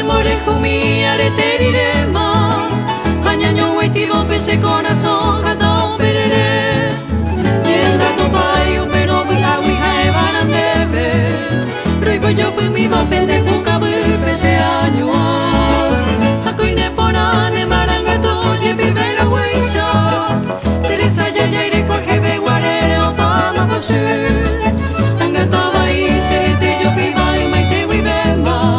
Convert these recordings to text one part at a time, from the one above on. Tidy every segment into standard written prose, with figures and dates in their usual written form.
more jumi areterirema Añaño hueitivo pese corazón Jatao perere Yenda topayo pero vi agui jaevan andebe Roibo yo mi va pende puka vi pese año Acoine porane marangato ye vivero weisha Teresa ya yaire coge guare opama posu Angataba y serete yo viva y maite wibema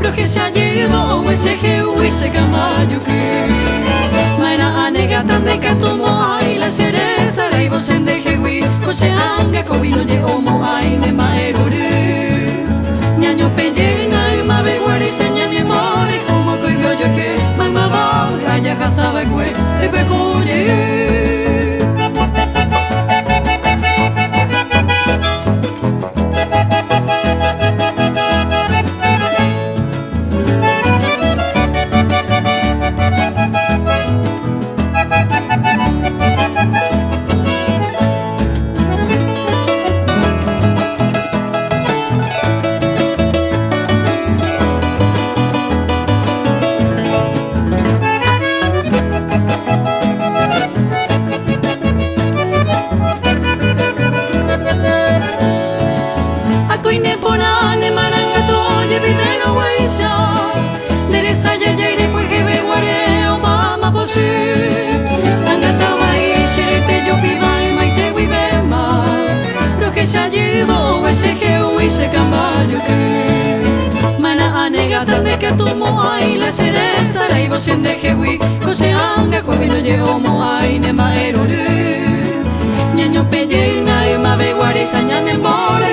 Roque se llevo ese jeui se camayuki Maina anega tan de catumo ay la cereza la ibo sende jeui Kose anga kobino ye omo ay ne maeruri Ñaño pellena y mabe guare señani more como coigo yo que Magma va ya jasaba kwe de pecuye Acoine porane marangato ye vivero weisha Deresa ya yaire cuejebe guare obama posi Angataba y xerete yo viva y maite wibema Roque ya llevo ese jeui se cambayo que Mana anega tande que tumo ay la cereza la ibo sende jeui Kose anga cuevino ye omo ay ne maerori Ñaño pellena y mabe guare sañane more